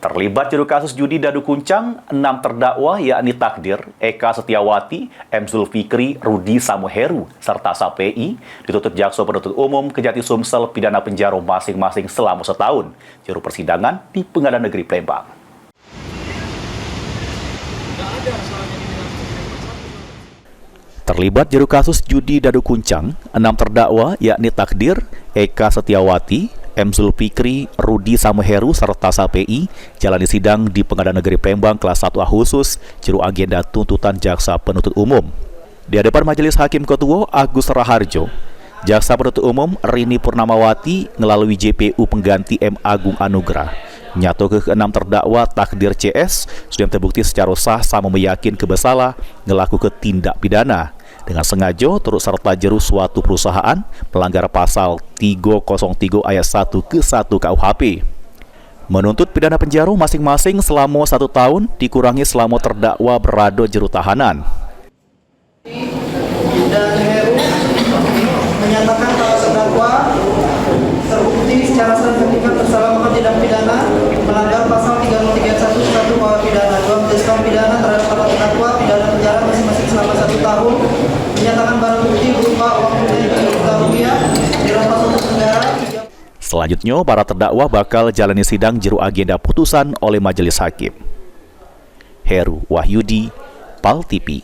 Terlibat juru kasus judi Dadu Kuncang, 6 terdakwa yakni Takdir, Eka Setiawati, M. Zulfikri, Rudi Samuheru, serta SAPI dituntut jaksa penuntut umum Kejati Sumsel pidana penjara masing-masing selama setahun. Juru persidangan di Pengadilan Negeri Palembang. Terlibat juru kasus judi Dadu Kuncang, 6 terdakwa yakni Takdir, Eka Setiawati, M. Zulfikri, Rudi Samuheru, serta SAPI jalani sidang di Pengadilan Negeri Palembang kelas 1A khusus juru agenda tuntutan jaksa penuntut umum. Di hadapan Majelis Hakim Ketua Agus Raharjo, jaksa penuntut umum Rini Purnamawati melalui JPU pengganti M. Agung Anugrah nyatu ke-6 terdakwa Takdir CS sudah terbukti secara sah sama meyakin kebersalah ngelaku ke tindak pidana dengan sengaja turut serta jeru suatu perusahaan melanggar pasal 303 ayat 1 ke 1 KUHP. Menuntut pidana penjara masing-masing selama 1 tahun dikurangi selama terdakwa berada jeru tahanan. Dan Heru menyatakan bahwa terdakwa terbukti secara signifikan bersalah melakukan tindak pidana melanggar pasal 303 ayat 1 ke 1 KUH pidana. Dua menjatuhkan pidana terhadap para terdakwa pidana penjara masing-masing selama 1 tahun. Menyatakan barang bukti berupa uang tunai Rp3 dirampas untuk negara. Selanjutnya, para terdakwa bakal jalani sidang jeru agenda putusan oleh Majelis Hakim. Heru Wahyudi, PAL TV.